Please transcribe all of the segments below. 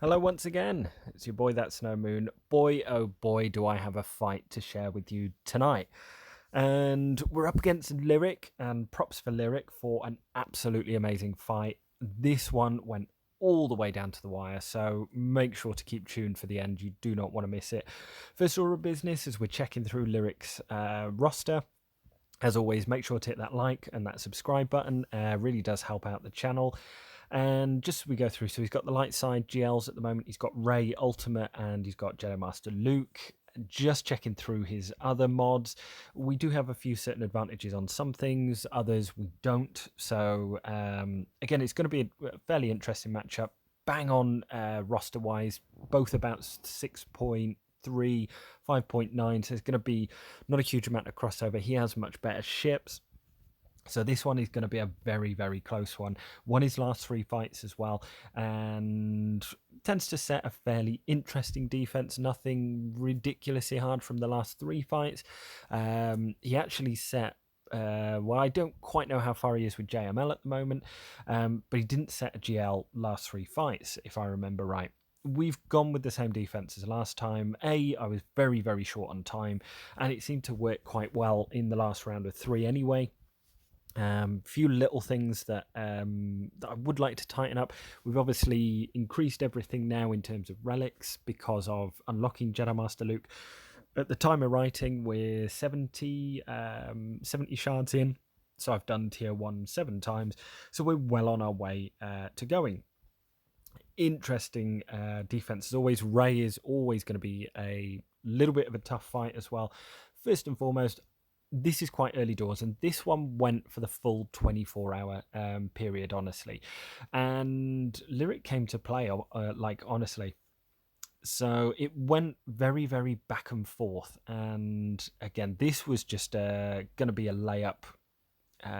Hello once again. It's your boy That Snow Moon. Boy oh boy do I have a fight to share with you tonight. And we're up against Lyric, and props for Lyric for an absolutely amazing fight. This one went all the way down to the wire, so make sure to keep tuned for the end. You do not want to miss it. First order of business as we're checking through Lyric's roster. As always, make sure to hit that like and that subscribe button. Really does help out the channel. And just as we go through, so he's got the light side GLs at the moment. He's got Ray Ultimate and he's got Jedi Master Luke. Just checking through his other mods, we do have a few certain advantages on some things, others we don't. So again, it's going to be a fairly interesting matchup. Bang on roster wise, both about 6.3, 5.9. So it's going to be not a huge amount of crossover. He has much better ships. So this one is going to be a very, very close one. Won his last three fights as well, and tends to set a fairly interesting defense. Nothing ridiculously hard from the last three fights. He actually set. Well, I don't quite know how far he is with JML at the moment, but he didn't set a GL last three fights, if I remember right. We've gone with the same defense as last time. I was very, very short on time, and it seemed to work quite well in the last round of three anyway. Few little things that I would like to tighten up. We've obviously increased everything now in terms of relics because of unlocking Jedi Master Luke. At the time of writing, we're 70 shards in, so I've done tier 1 7 times, so we're well on our way to going. Interesting defense as always. Ray is always going to be a little bit of a tough fight as well. First and foremost, this is quite early doors, and this one went for the full 24-hour period, honestly. And Lyric came to play, like, honestly. So it went very, very back and forth. And again, this was just going to be a layup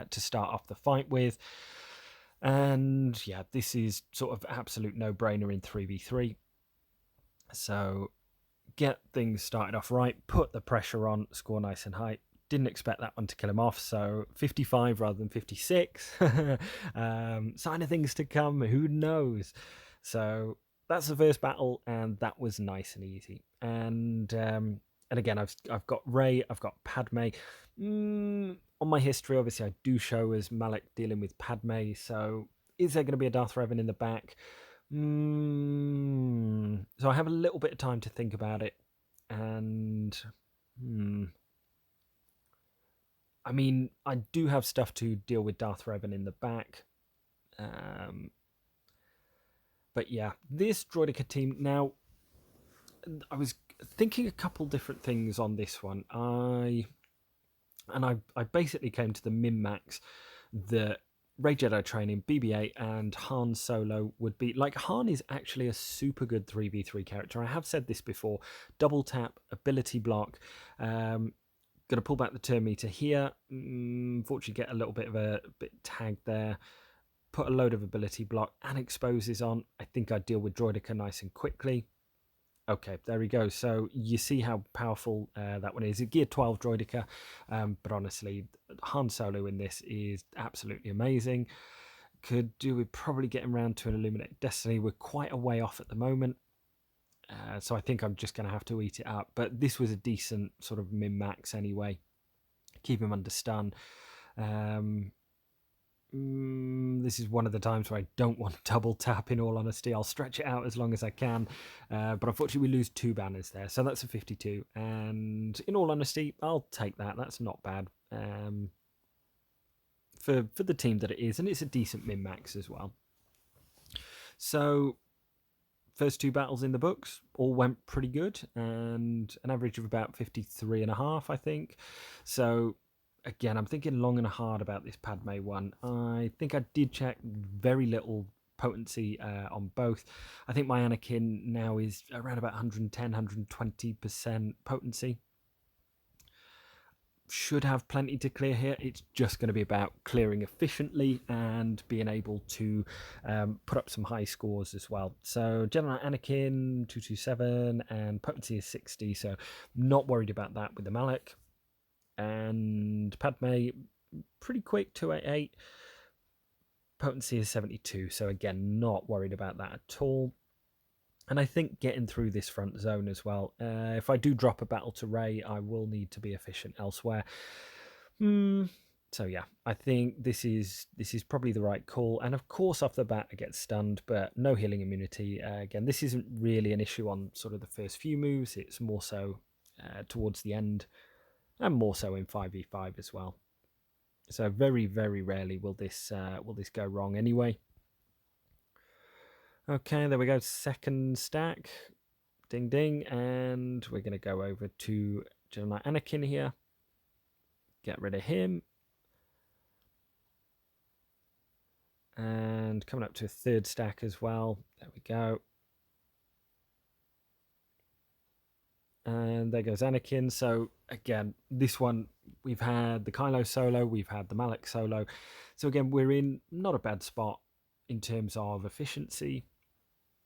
to start off the fight with. And yeah, this is sort of absolute no-brainer in 3v3. So get things started off right, put the pressure on, score nice and high. Didn't expect that one to kill him off, so 55 rather than 56. Sign of things to come, who knows? So that's the first battle, and that was nice and easy. And again, I've got Ray, I've got Padme. On my history, obviously, I do show as Malak dealing with Padme. So is there going to be a Darth Revan in the back? So I have a little bit of time to think about it, and I mean, I do have stuff to deal with Darth Revan in the back. But yeah, this Droidica team. Now, I was thinking a couple different things on this one. I basically came to the min-max that Rey Jedi Training, BB-8, and Han Solo would be. Like, Han is actually a super good 3v3 character. I have said this before. Double tap, ability block. Going to pull back the turn meter here. Unfortunately, get a little bit of a bit tagged there. Put a load of ability block and exposes on. I think I deal with Droidica nice and quickly. Okay, there we go. So you see how powerful that one is. A Gear 12 Droidica, but honestly, Han Solo in this is absolutely amazing. Could do with probably getting around to an Illuminated Destiny. We're quite a way off at the moment. So I think I'm just going to have to eat it up. But this was a decent sort of min-max anyway. Keep him under stun. This is one of the times where I don't want to double tap, in all honesty. I'll stretch it out as long as I can. But unfortunately, we lose two banners there. So that's a 52. And in all honesty, I'll take that. That's not bad for the team that it is. And it's a decent min-max as well. So first two battles in the books all went pretty good, and an average of about 53.5, I think. So again, I'm thinking long and hard about this Padme one. I think I did check very little potency on both. I think my Anakin now is around about 110, 120% potency. Should have plenty to clear here. It's just going to be about clearing efficiently and being able to put up some high scores as well. So General Anakin 227 and potency is 60, so not worried about that with the Malak. And Padme pretty quick, 288. Potency is 72, so again, not worried about that at all. And I think getting through this front zone as well. If I do drop a battle to Ray, I will need to be efficient elsewhere. So yeah, I think this is probably the right call. And of course, off the bat, I get stunned, but no healing immunity. Again, this isn't really an issue on sort of the first few moves. It's more so towards the end, and more so in 5v5 as well. So very, very rarely will this go wrong anyway. Okay, there we go. Second stack. Ding, ding. And we're going to go over to Jedi Anakin here. Get rid of him. And coming up to a third stack as well. There we go. And there goes Anakin. So again, this one, we've had the Kylo solo. We've had the Malak solo. So again, we're in not a bad spot in terms of efficiency.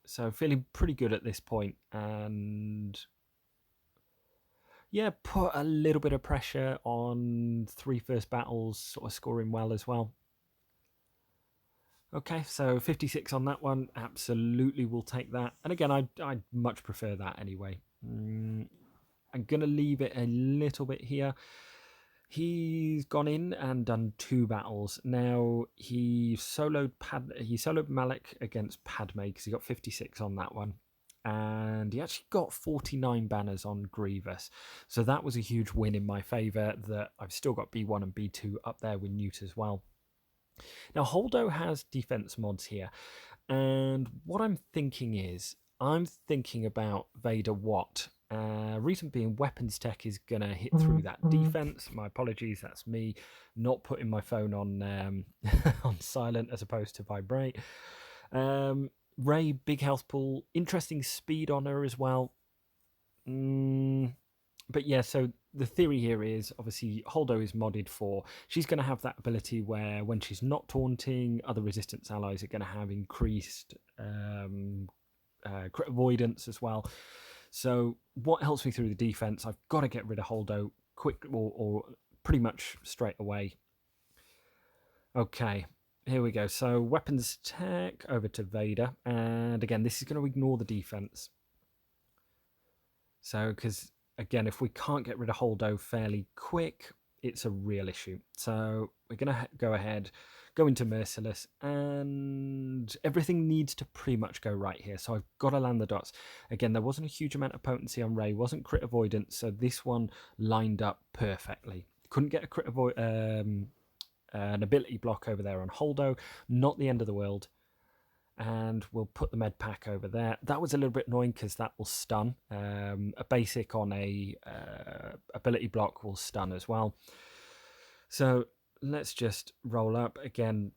So feeling pretty good at this point, and yeah, put a little bit of pressure on 3 first battles, sort of scoring well as well. Okay, so 56 on that one, absolutely will take that. And again, I'd much prefer that anyway. I'm going to leave it a little bit here. He's gone in and done 2 battles. Now he soloed Malak against Padme because he got 56 on that one, and he actually got 49 banners on Grievous. So that was a huge win in my favour. That I've still got B1 and B2 up there with Newt as well. Now Holdo has defense mods here, and what I'm thinking about Vader Watt. Reason being, weapons tech is going to hit through that defense. My apologies, that's me not putting my phone on on silent as opposed to vibrate. Ray, big health pool, interesting speed on her as well. But yeah, so the theory here is obviously Holdo is modded for, she's going to have that ability where when she's not taunting, other resistance allies are going to have increased crit avoidance as well. So what helps me through the defense? I've got to get rid of Holdo quick or pretty much straight away. Okay, here we go. So weapons tech over to Vader. And again, this is going to ignore the defense. So, because again, if we can't get rid of Holdo fairly quick, it's a real issue. So we're going to go ahead, go into Merciless, and everything needs to pretty much go right here. So I've got to land the dots. Again, there wasn't a huge amount of potency on Rey, wasn't crit avoidance, so this one lined up perfectly. Couldn't get a crit an ability block over there on Holdo, not the end of the world. And we'll put the med pack over there. That was a little bit annoying because that will stun. A basic on a ability block will stun as well. So let's just roll up. Again,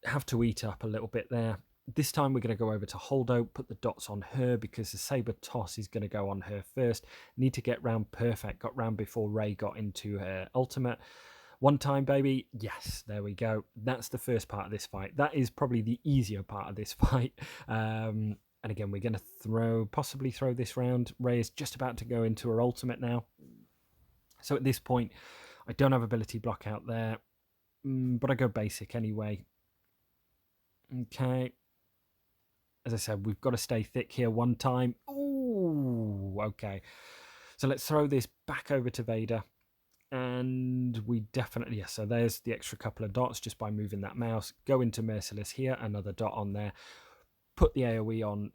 have to eat up a little bit there. This time we're going to go over to Holdo, put the dots on her because the saber toss is going to go on her first. Need to get round perfect. Got round before Rey got into her ultimate. One time, baby. Yes, there we go. That's the first part of this fight. That is probably the easier part of this fight. And again, we're going to possibly throw this round. Rey is just about to go into her ultimate now. So at this point, I don't have ability block out there, but I go basic anyway. Okay. As I said, we've got to stay thick here one time. Ooh, okay. So let's throw this back over to Vader. And we definitely, yes, so there's the extra couple of dots just by moving that mouse. Go into Merciless here, another dot on there. Put the AoE on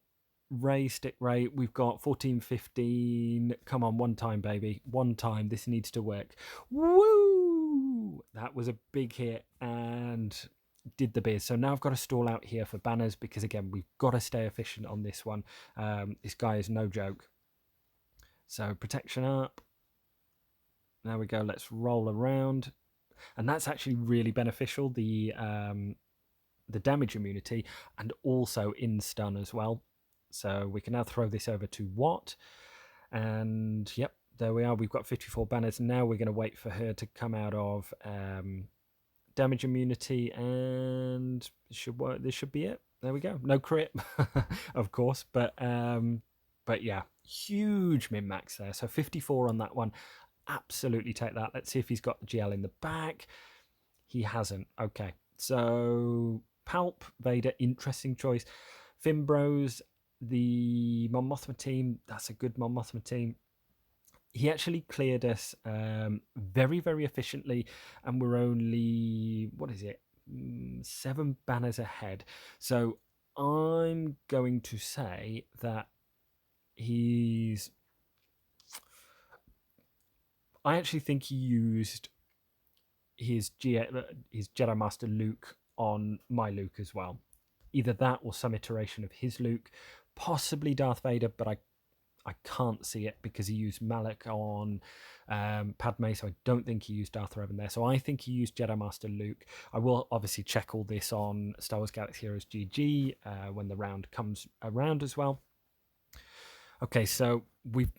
Rey, stick Rey. We've got 14, 15. Come on, one time, baby. One time. This needs to work. Woo! That was a big hit and did the biz. So now I've got to stall out here for banners because, again, we've got to stay efficient on this one. This guy is no joke. So protection up. There we go. Let's roll around, and that's actually really beneficial. The damage immunity and also in stun as well. So we can now throw this over to Watt, and yep, there we are. We've got 54 banners. Now we're going to wait for her to come out of damage immunity, and should work. This should be it. There we go. No crit, of course, but yeah, huge min max there. So 54 on that one. Absolutely take that. Let's see if he's got the GL in the back. He hasn't. Okay. So Palp, Vader, interesting choice. Fimbros, the Mon Mothma team, that's a good Mon Mothma team. He actually cleared us very, very efficiently, and we're only, what is it, 7 banners ahead. So I'm going to say that he's. I actually think he used his Jedi Master Luke on my Luke as well. Either that or some iteration of his Luke, possibly Darth Vader, but I can't see it because he used Malak on Padme, so I don't think he used Darth Revan there. So I think he used Jedi Master Luke. I will obviously check all this on Star Wars Galaxy Heroes GG when the round comes around as well. Okay, so we've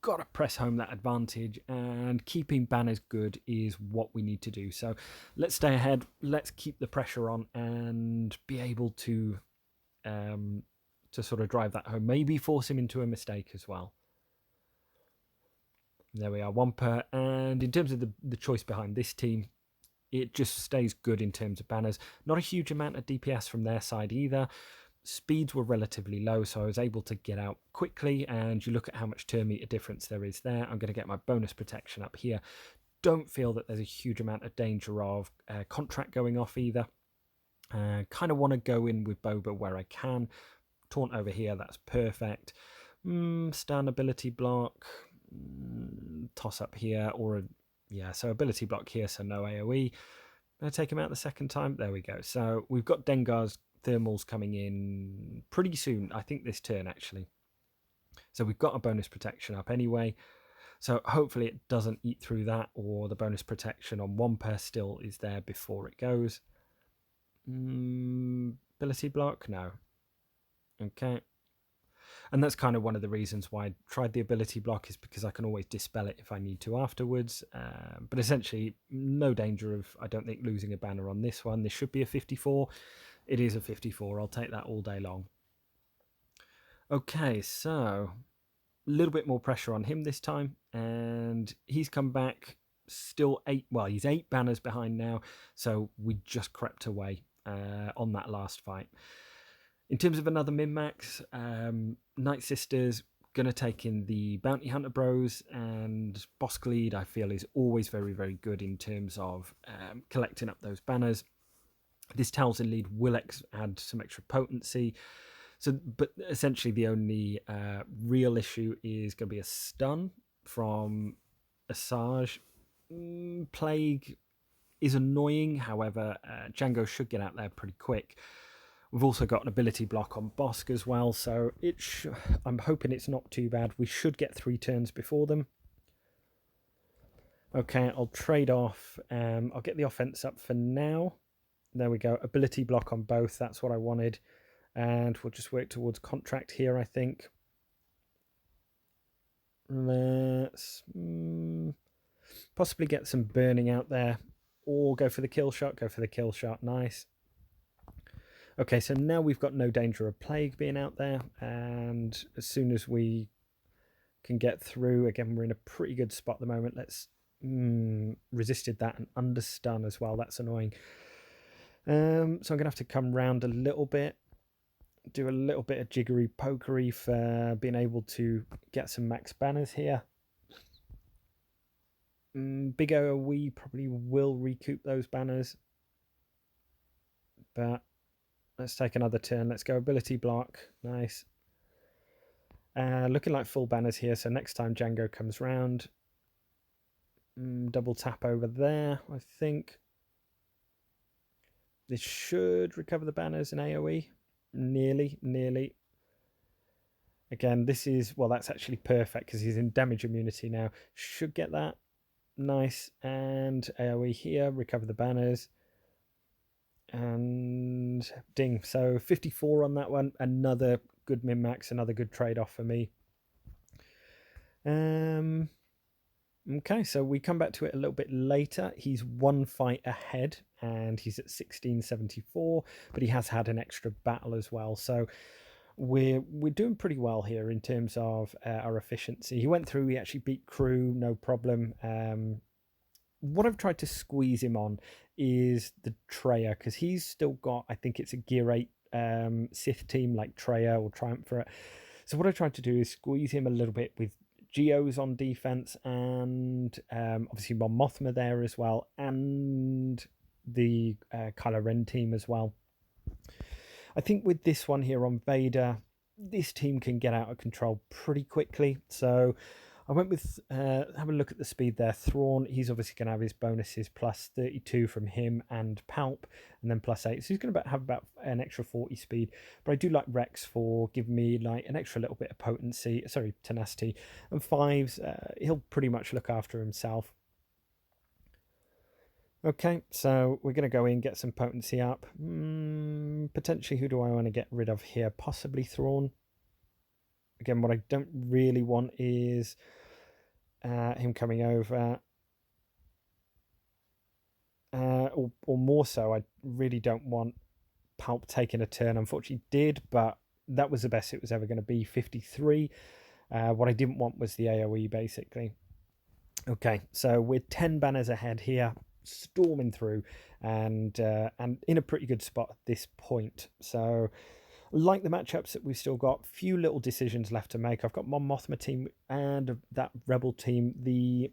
got to press home that advantage, and keeping banners good is what we need to do. So let's stay ahead, let's keep the pressure on and be able to sort of drive that home, maybe force him into a mistake as well. There we are, 1 per. And in terms of the choice behind this team, it just stays good in terms of banners. Not a huge amount of DPS from their side either. Speeds were relatively low, so I was able to get out quickly, and you look at how much turn meter difference there is there. I'm going to get my bonus protection up here. Don't feel that there's a huge amount of danger of contract going off either. Kind of want to go in with Boba where I can. Taunt over here, that's perfect. Stun ability block, toss up here, or so ability block here, so no AoE. Gonna take him out the second time. There we go. So we've got Dengar's thermals coming in pretty soon. I think this turn actually. So we've got a bonus protection up anyway. So hopefully it doesn't eat through that, or the bonus protection on 1 per still is there before it goes. Ability block, no. Okay. And that's kind of one of the reasons why I tried the ability block, is because I can always dispel it if I need to afterwards. But essentially, no danger of, I don't think, losing a banner on this one. This should be a 54. It is a 54. I'll take that all day long. Okay, so a little bit more pressure on him this time. And he's come back still 8. Well, he's 8 banners behind now. So we just crept away on that last fight. In terms of another min-max, Night Sisters going to take in the Bounty Hunter Bros, and Bosklead I feel is always very, very good in terms of collecting up those banners. This Talzin lead will add some extra potency. So, but essentially the only real issue is going to be a stun from Asajj. Plague is annoying, however, Django should get out there pretty quick. We've also got an ability block on Bosk as well, so I'm hoping it's not too bad. We should get 3 turns before them. Okay, I'll trade off. I'll get the offense up for now. There we go. Ability block on both. That's what I wanted. And we'll just work towards contract here, I think. Let's possibly get some burning out there. Or go for the kill shot. Go for the kill shot. Nice. Okay, so now we've got no danger of Plague being out there, and as soon as we can get through, again, we're in a pretty good spot at the moment. Let's resisted that and understun as well. That's annoying. So I'm going to have to come round a little bit, do a little bit of jiggery pokery for being able to get some max banners here. Big AoE probably will recoup those banners, but let's take another turn. Let's go ability block. Nice. Looking like full banners here. So next time Django comes round, double tap over there, I think. This should recover the banners in AoE. Nearly. Again, this is, well, that's actually perfect because he's in damage immunity now. Should get that. Nice. And AoE here, recover the banners. And ding. So 54 on that one. Another good min-max, another good trade-off for me. Okay, so we come back to it a little bit later. He's 1 fight ahead, and he's at 1674, but he has had an extra battle as well. So we're doing pretty well here in terms of our efficiency. He went through, he actually beat crew, no problem. What I've tried to squeeze him on is the Treya, because he's still got, I think it's a gear 8 Sith team like Treya or Triumvirate. So what I tried to do is squeeze him a little bit with Geos on defense, and obviously Mon Mothma there as well, and the Kylo Ren team as well. I think with this one here on Vader, this team can get out of control pretty quickly. So I went with, have a look at the speed there. Thrawn, he's obviously going to have his bonuses plus 32 from him and Palp, and then plus 8. So he's going to have about an extra 40 speed. But I do like Rex for giving me like an extra little bit of tenacity. And 5s, he'll pretty much look after himself. Okay, so we're going to go in, get some potency up. Potentially, who do I want to get rid of here? Possibly Thrawn. Again, what I don't really want is him coming over. Or more so, I really don't want Palp taking a turn. Unfortunately, did, but that was the best it was ever going to be, 53. What I didn't want was the AoE, basically. Okay, so we're 10 banners ahead here, storming through, and in a pretty good spot at this point. So like the matchups that we've still got, few little decisions left to make. I've got Mon Mothma team and that Rebel team. The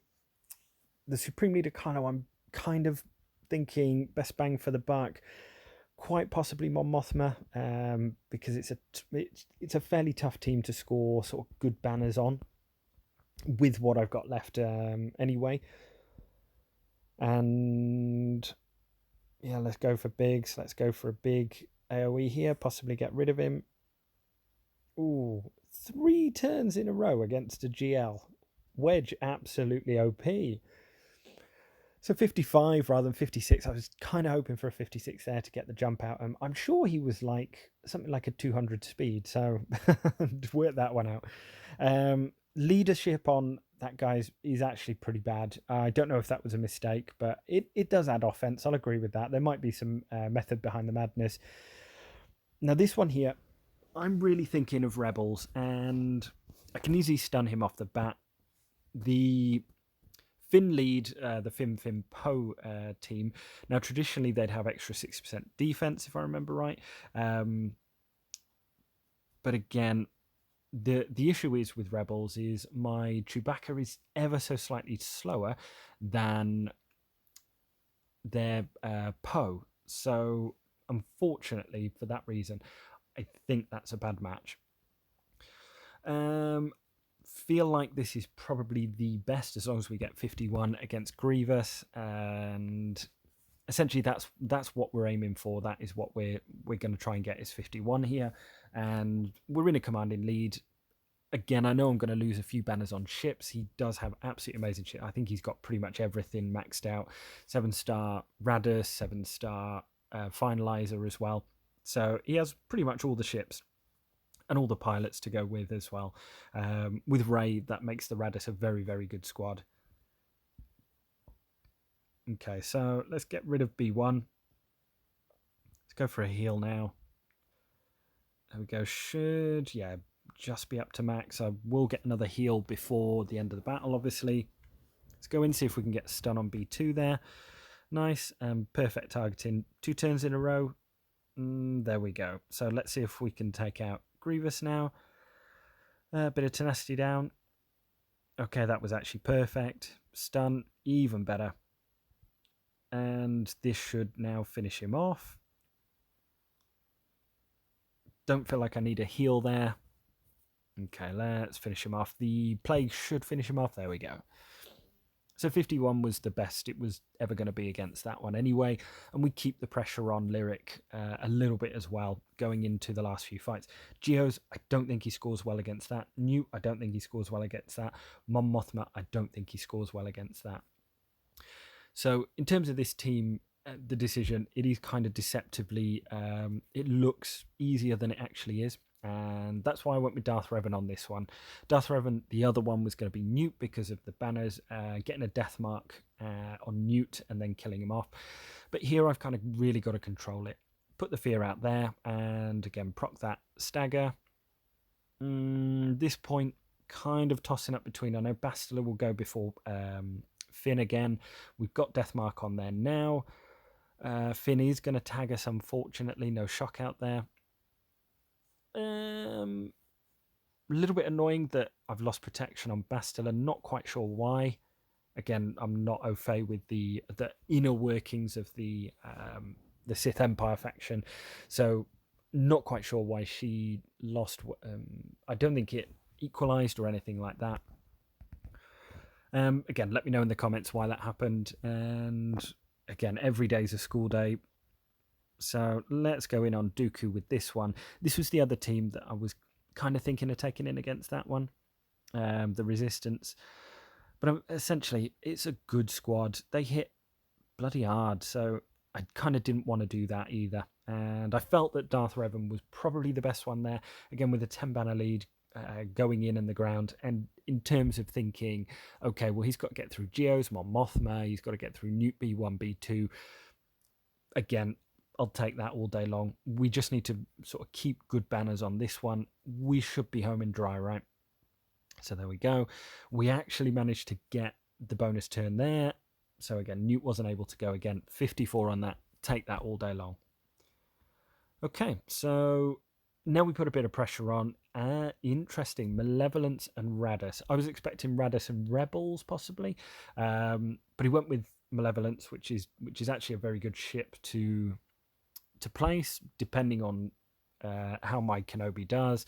Supreme Leader Kylo, I'm kind of thinking best bang for the buck, quite possibly Mon Mothma, because it's a fairly tough team to score sort of good banners on with what I've got left anyway. And yeah, let's go for bigs. Let's go for a big AoE here, possibly get rid of him. Ooh, 3 turns in a row against a GL. Wedge, absolutely OP. So 55 rather than 56. I was kind of hoping for a 56 there to get the jump out. I'm sure he was like something like a 200 speed, so work that one out. Leadership on that guy is actually pretty bad. I don't know if that was a mistake, but it does add offense. I'll agree with that. There might be some method behind the madness. Now, this one here, I'm really thinking of Rebels, and I can easily stun him off the bat. The Finn lead, the Finn Poe team. Now, traditionally, they'd have extra 6% defense, if I remember right. But again, the issue is with Rebels is my Chewbacca is ever so slightly slower than their Poe. So unfortunately, for that reason, I think that's a bad match. Feel like this is probably the best as long as we get 51 against Grievous, and essentially that's what we're aiming for. That is what we're going to try and get is 51 here, and we're in a commanding lead. Again, I know I'm going to lose a few banners on ships. He does have absolutely amazing shit. I think he's got pretty much everything maxed out. 7-star Radus, 7-star Finalizer as well. So he has pretty much all the ships and all the pilots to go with as well. With Rey, that makes the Radus a very, very good squad. Okay, so let's get rid of B1. Let's go for a heal now. There we go. Should, just be up to max. I will get another heal before the end of the battle, obviously. Let's go in, see if we can get a stun on B2 there. Nice. Perfect targeting. 2 turns in a row. There we go. So let's see if we can take out Grievous now. A bit of tenacity down. Okay, that was actually perfect. Stun, even better. And this should now finish him off. Don't feel like I need a heal there. Okay, let's finish him off. The plague should finish him off. There we go. So 51 was the best it was ever going to be against that one anyway. And we keep the pressure on Lyric a little bit as well going into the last few fights. Geos, I don't think he scores well against that. Newt, I don't think he scores well against that. Mon Mothma, I don't think he scores well against that. So in terms of this team, the decision, it is kind of deceptively, it looks easier than it actually is. And that's why I went with Darth Revan on this one. Darth Revan, the other one was going to be Newt because of the banners, getting a death mark on Newt and then killing him off. But here I've kind of really got to control it. Put the fear out there and again, proc that stagger. This point, kind of tossing up between, I know Bastila will go before Finn again. We've got death mark on there now. Finn is going to tag us, unfortunately. No shock out there. A little bit annoying that I've lost protection on Bastila. Not quite sure why. Again, I'm not au fait with the inner workings of the Sith Empire faction, so not quite sure why she lost. I don't think it equalized or anything like that. Again, let me know in the comments why that happened. And again, every day is a school day. So let's go in on Dooku with this one. This was the other team that I was kind of thinking of taking in against that one, the Resistance. But essentially, it's a good squad. They hit bloody hard, so I kind of didn't want to do that either. And I felt that Darth Revan was probably the best one there, again with a 10 banner lead going in the ground. And in terms of thinking, okay, well, he's got to get through Geos, Mon Mothma, he's got to get through Newt B1, B2. Again, I'll take that all day long. We just need to sort of keep good banners on this one. We should be home and dry, right? So there we go. We actually managed to get the bonus turn there. So again, Newt wasn't able to go again. 54 on that. Take that all day long. Okay, so now we put a bit of pressure on. Interesting. Malevolence and Radus. I was expecting Radus and Rebels possibly, but he went with Malevolence, which is actually a very good ship to place, depending on how my Kenobi does.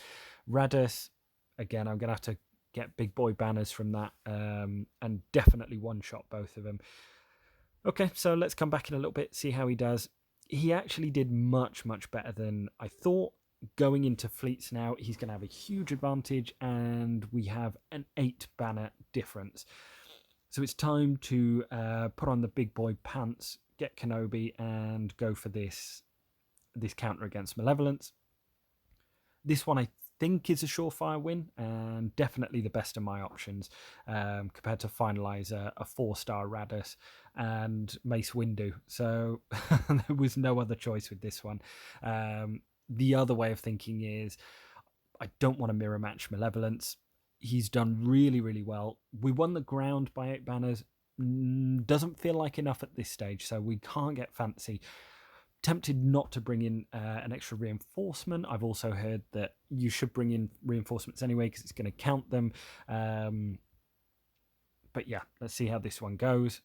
Radus, again, I'm going to have to get big boy banners from that, and definitely one-shot both of them. Okay, so let's come back in a little bit, see how he does. He actually did much, much better than I thought. Going into fleets now, he's going to have a huge advantage, and we have an 8 banner difference. So it's time to put on the big boy pants, get Kenobi, and go for this counter against Malevolence. This one I think is a surefire win, and definitely the best of my options compared to finalise a 4-star Radus and Mace Windu. So there was no other choice with this one. The other way of thinking is I don't want to mirror match Malevolence. He's done really, really well. We won the ground by 8 banners. Doesn't feel like enough at this stage, so we can't get fancy. Tempted not to bring in an extra reinforcement. I've also heard that you should bring in reinforcements anyway because it's going to count them. But yeah, let's see how this one goes.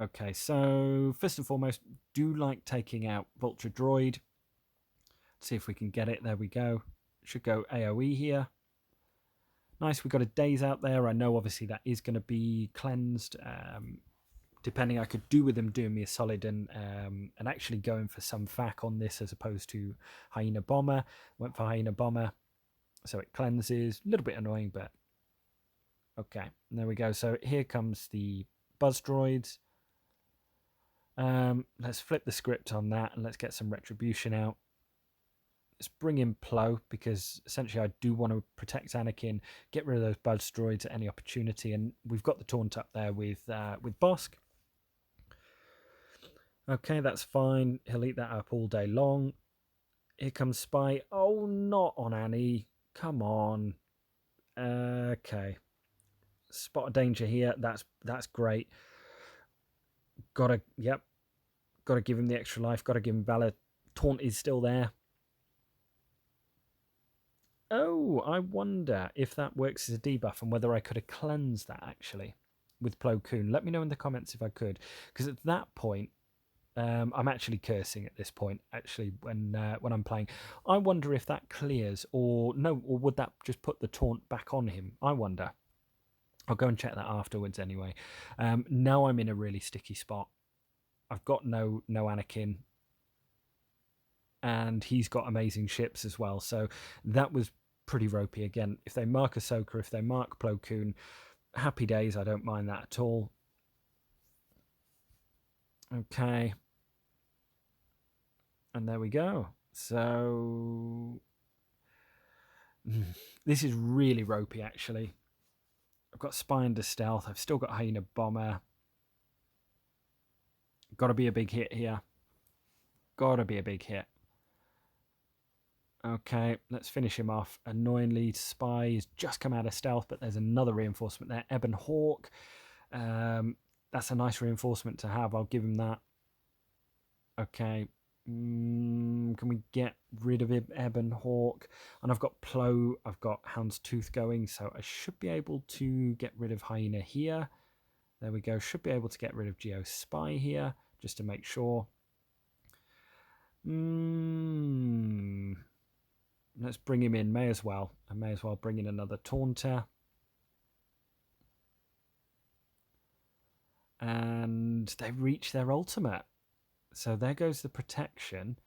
Okay, so first and foremost, do like taking out Vulture Droid. Let's see if we can get it. There we go. Should go AoE here. Nice, we got a Daze out there. I know obviously that is going to be cleansed. Depending, I could do with them doing me a solid and actually going for some FAC on this as opposed to Hyena Bomber. Went for Hyena Bomber, so it cleanses. A little bit annoying, but okay. There we go. So here comes the Buzz Droids. Let's flip the script on that and let's get some Retribution out. Let's bring in Plo because essentially I do want to protect Anakin, get rid of those Buzz Droids at any opportunity, and we've got the taunt up there with Bosk. Okay, that's fine. He'll eat that up all day long. Here comes Spy. Oh, not on Annie. Come on. Okay. Spot of danger here. That's great. Gotta give him the extra life. Gotta give him Valor. Taunt is still there. Oh, I wonder if that works as a debuff and whether I could have cleansed that actually with Plo Koon. Let me know in the comments if I could, because at that point, I'm actually cursing at this point, actually, when I'm playing. I wonder if that clears, or would that just put the taunt back on him? I wonder. I'll go and check that afterwards anyway. Now I'm in a really sticky spot. I've got no Anakin, and he's got amazing ships as well, so that was pretty ropey. Again, if they mark Ahsoka, if they mark Plo Koon, happy days, I don't mind that at all. Okay. And there we go. So this is really ropey, actually. I've got Spy under Stealth. I've still got Hyena Bomber. Got to be a big hit here. Got to be a big hit. Okay, let's finish him off. Annoyingly, Spy has just come out of Stealth, but there's another reinforcement there. Ebon Hawk. That's a nice reinforcement to have. I'll give him that. Okay. Can we get rid of Ebon Hawk? And I've got Plow, I've got Houndstooth going, so I should be able to get rid of Hyena here. There we go. Should be able to get rid of Geospy here, just to make sure. Let's bring him in. May as well. I may as well bring in another Taunter. And they reach their ultimate. So there goes the protection.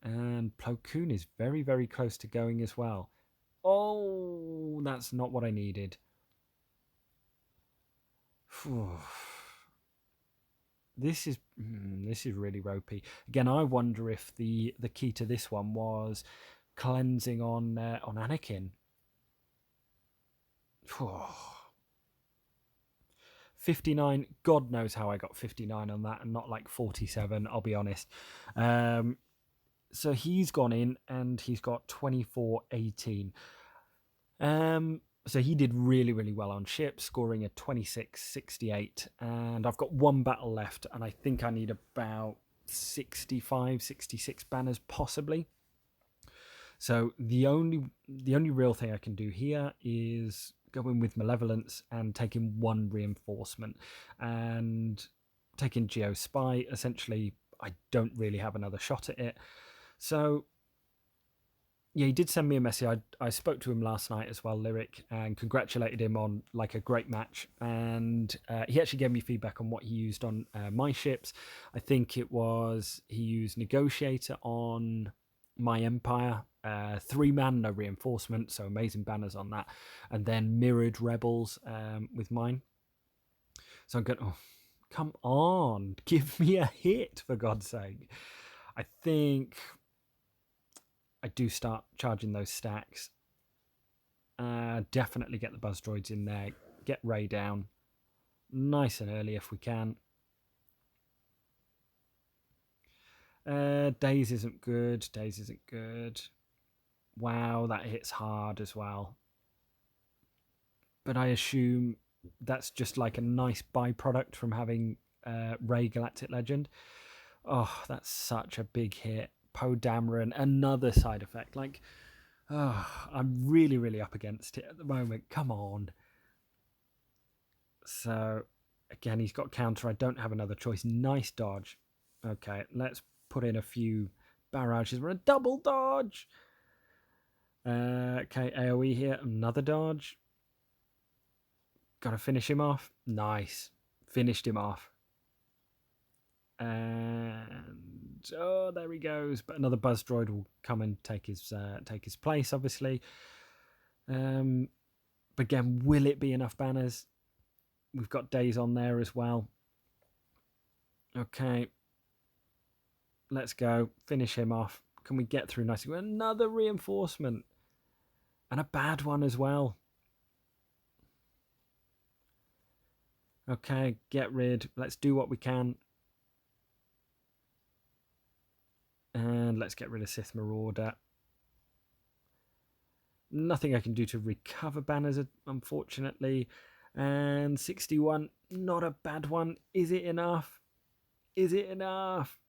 And Plo Koon is very, very close to going as well. Oh, that's not what I needed. This is really ropey. Again, I wonder if the key to this one was cleansing on Anakin. 59. God knows how I got 59 on that and not like 47. I'll be honest. So he's gone in and he's got 24-18. So he did really, really well on ships, scoring a 26-68. And I've got one battle left, and I think I need about 65, 66 banners possibly. So the only real thing I can do here is go in with Malevolence and taking one reinforcement. And taking Geospy, essentially, I don't really have another shot at it. So yeah, he did send me a message. I spoke to him last night as well, Lyric, and congratulated him on like a great match. And he actually gave me feedback on what he used on my ships. I think it was he used Negotiator on my Empire, 3-man, no reinforcement, so amazing banners on that, and then Mirrored Rebels with mine. So I'm going, oh, come on, give me a hit for God's sake. I think I do start charging those stacks. Definitely get the Buzz Droids in there. Get Ray down nice and early if we can. Days isn't good. Days isn't good. Wow, that hits hard as well. But I assume that's just like a nice byproduct from having Ray Galactic Legend. Oh, that's such a big hit. Poe Dameron, another side effect. Like, oh, I'm really, really up against it at the moment. Come on. So, again, he's got counter. I don't have another choice. Nice dodge. Okay, let's put in a few barrages. We're a double dodge. Okay, AoE here. Another dodge. Got to finish him off. Nice. Finished him off. And oh, there he goes. But another Buzz Droid will come and take his place, obviously. But again, will it be enough banners? We've got Days on there as well. Okay, let's go. Finish him off. Can we get through nicely? Another reinforcement, and a bad one as well. Okay, get rid. Let's do what we can. And let's get rid of Sith Marauder. Nothing I can do to recover banners, unfortunately. And 61, not a bad one. Is it enough? Is it enough?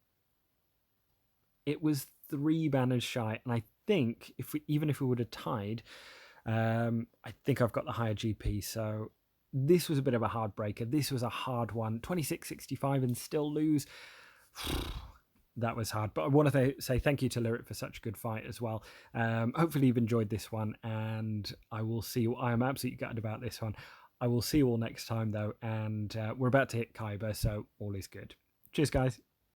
It was 3 banners shy. And I think even if we would have tied, I think I've got the higher GP. So this was a bit of a hard breaker. This was a hard one. 26-65 and still lose. That was hard, but I want to say thank you to Lyric for such a good fight as well. Hopefully you've enjoyed this one, and I will see you. I am absolutely gutted about this one. I will see you all next time, though, and we're about to hit Kyber, so all is good. Cheers, guys.